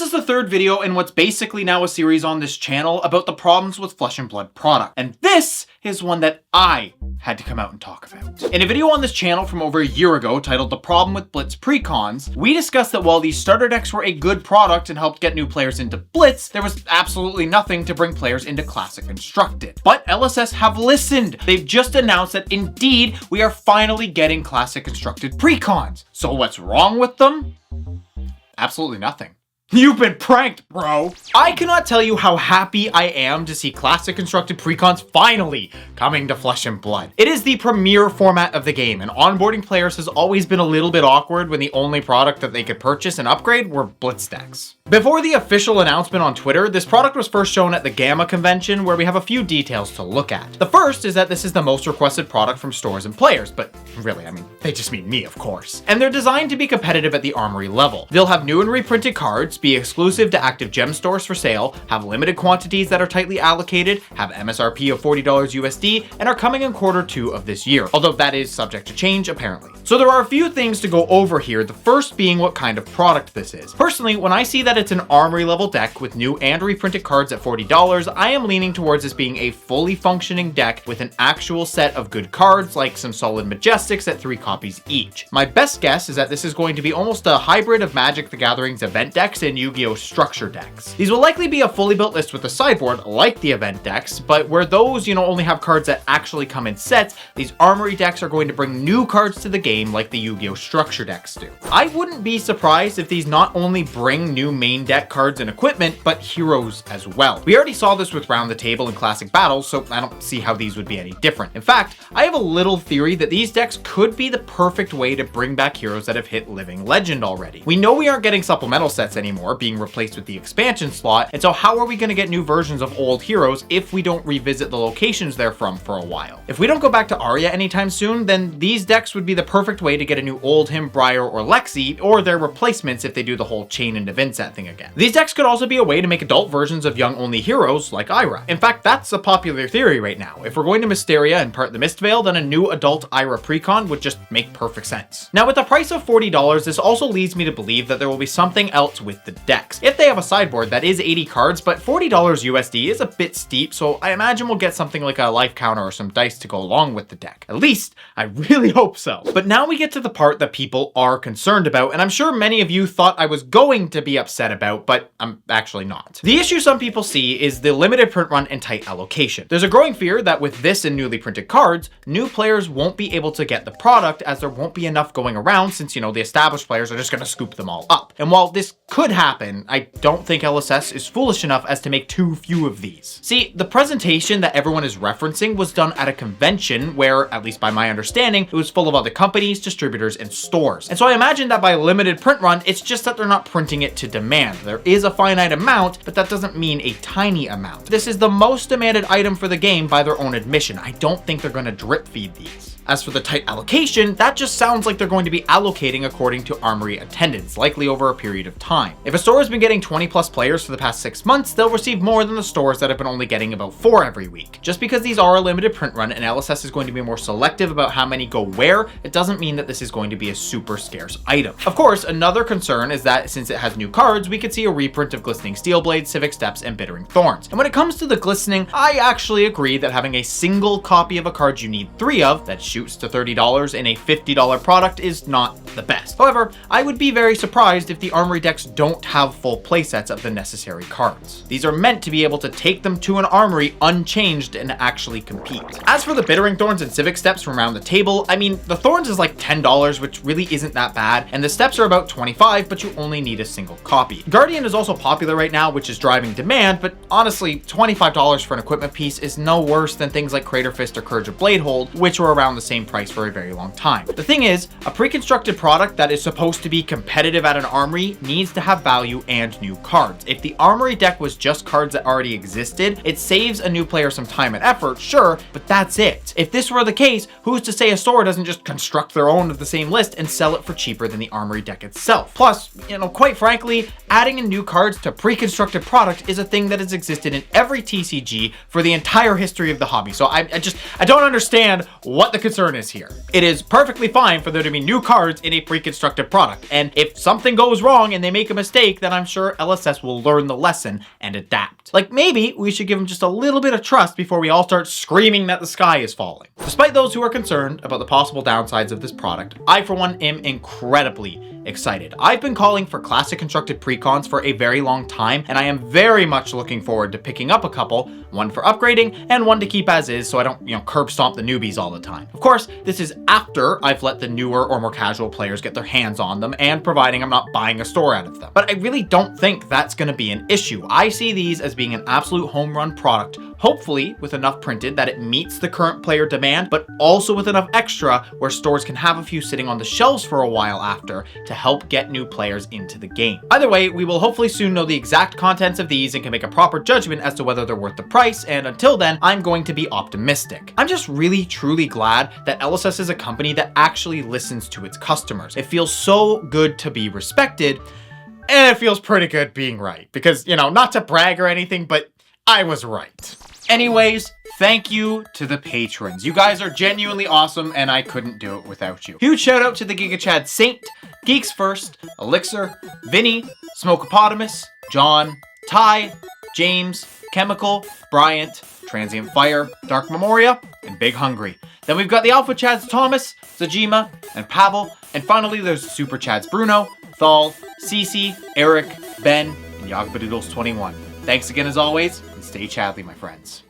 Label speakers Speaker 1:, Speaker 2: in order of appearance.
Speaker 1: This is the third video in what's basically now a series on this channel about the problems with Flesh and Blood product. And this is one that I had to come out and talk about. In a video on this channel from over a year ago titled The Problem with Blitz Precons, we discussed that while these starter decks were a good product and helped get new players into Blitz, there was absolutely nothing to bring players into Classic Constructed. But LSS have listened. They've just announced that indeed we are finally getting Classic Constructed Precons. So what's wrong with them? Absolutely nothing. You've been pranked, bro. I cannot tell you how happy I am to see Classic Constructed Precons finally coming to Flesh and Blood. It is the premier format of the game, and onboarding players has always been a little bit awkward when the only product that they could purchase and upgrade were Blitz decks. Before the official announcement on Twitter, this product was first shown at the Gamma convention, where we have a few details to look at. The first is that this is the most requested product from stores and players, but really, I mean, they just mean me, of course. And they're designed to be competitive at the Armory level. They'll have new and reprinted cards, be exclusive to active gem stores for sale, have limited quantities that are tightly allocated, have MSRP of $40 USD, and are coming in Q2 of this year, although that is subject to change apparently. So there are a few things to go over here, the first being what kind of product this is. Personally, when I see that it's an Armory level deck with new and reprinted cards at $40, I am leaning towards this being a fully functioning deck with an actual set of good cards, like some solid Majestics at 3 copies each. My best guess is that this is going to be almost a hybrid of Magic the Gathering's event decks and Yu-Gi-Oh! Structure decks. These will likely be a fully built list with a sideboard, like the event decks, but where those, only have cards that actually come in sets, these Armory decks are going to bring new cards to the game like the Yu-Gi-Oh! Structure decks do. I wouldn't be surprised if these not only bring new main deck cards and equipment, but heroes as well. We already saw this with Round the Table and Classic Battles, so I don't see how these would be any different. In fact, I have a little theory that these decks could be the perfect way to bring back heroes that have hit Living Legend already. We know we aren't getting supplemental sets anymore, being replaced with the expansion slot, and so how are we going to get new versions of old heroes if we don't revisit the locations they're from for a while? If we don't go back to Arya anytime soon, then these decks would be the perfect way to get a new Oldhim, Briar, or Lexi, or their replacements if they do the whole Chain and Event set thing again. These decks could also be a way to make adult versions of young-only heroes like Ira. In fact, that's a popular theory right now. If we're going to Mysteria and part the Mistveil, then a new adult Ira Precon would just make perfect sense. Now, with the price of $40, this also leads me to believe that there will be something else with the decks. If they have a sideboard, that is 80 cards, but $40 USD is a bit steep, so I imagine we'll get something like a life counter or some dice to go along with the deck. At least, I really hope so. But now we get to the part that people are concerned about, and I'm sure many of you thought I was going to be upset about, but I'm actually not. The issue some people see is the limited print run and tight allocation. There's a growing fear that with this and newly printed cards, new players won't be able to get the product as there won't be enough going around since, the established players are just going to scoop them all up. And while this could happen, I don't think LSS is foolish enough as to make too few of these. See, the presentation that everyone is referencing was done at a convention where, at least by my understanding, it was full of other companies, distributors, and stores. And so I imagine that by limited print run, it's just that they're not printing it to demand. There is a finite amount, but that doesn't mean a tiny amount. This is the most demanded item for the game by their own admission. I don't think they're going to drip feed these. As for the tight allocation, that just sounds like they're going to be allocating according to Armory attendance, likely over a period of time. If a store has been getting 20 plus players for the past 6 months, they'll receive more than the stores that have been only getting about 4 every week. Just because these are a limited print run and LSS is going to be more selective about how many go where, it doesn't mean that this is going to be a super scarce item. Of course, another concern is that since it has new cards, we could see a reprint of Glistening Steelblade, Civic Steps, and Bittering Thorns. And when it comes to the Glistening, I actually agree that having a single copy of a card you need 3 of that shoots to $30 in a $50 product is not the best. However, I would be very surprised if the Armory decks don't have full playsets of the necessary cards. These are meant to be able to take them to an Armory unchanged and actually compete. As for the Bittering Thorns and Civic Steps from Round the Table, I mean, the Thorns is like $10, which really isn't that bad, and the Steps are about $25, but you only need a single copy. Guardian is also popular right now, which is driving demand, but honestly, $25 for an equipment piece is no worse than things like Crater Fist or Courage of Bladehold, which were around the same price for a very long time. The thing is, a pre-constructed product that is supposed to be competitive at an Armory needs to have value and new cards. If the Armory deck was just cards that already existed, it saves a new player some time and effort, sure, but that's it. If this were the case, who's to say a store doesn't just construct their own of the same list and sell it for cheaper than the Armory deck itself? Plus, quite frankly, adding in new cards to pre-constructed product is a thing that has existed in every TCG for the entire history of the hobby. So I don't understand what the concern is here. It is perfectly fine for there to be new cards in a pre-constructed product, and if something goes wrong and they make a mistake, then I'm sure LSS will learn the lesson and adapt. Like, maybe we should give them just a little bit of trust before we all start screaming that the sky is falling. Despite those who are concerned about the possible downsides of this product, I for one am incredibly excited. I've been calling for classic constructed precons for a very long time, and I am very much looking forward to picking up a couple, one for upgrading and one to keep as is so I don't, curb stomp the newbies all the time. Of course, this is after I've let the newer or more casual players get their hands on them and providing I'm not buying a store out of them. But I really don't think that's going to be an issue. I see these as being an absolute home run product, hopefully with enough printed that it meets the current player demand, but also with enough extra where stores can have a few sitting on the shelves for a while after to help get new players into the game. Either way, we will hopefully soon know the exact contents of these and can make a proper judgment as to whether they're worth the price, and until then, I'm going to be optimistic. I'm just really truly glad that LSS is a company that actually listens to its customers. It feels so good to be respected, and it feels pretty good being right. Because, not to brag or anything, but I was right. Anyways, thank you to the patrons. You guys are genuinely awesome, and I couldn't do it without you. Huge shout out to the GigaChad Saint, Geeks First, Elixir, Vinny, Smokeopotamus, John, Ty, James, Chemical, Bryant, Transient Fire, Dark Memoria, and Big Hungry. Then we've got the Alpha Chads Thomas, Sajima, and Pavel, and finally there's Super Chads Bruno, Thal, Cece, Eric, Ben, and Yogbadoodles21. Thanks again as always, and stay Chadly, my friends.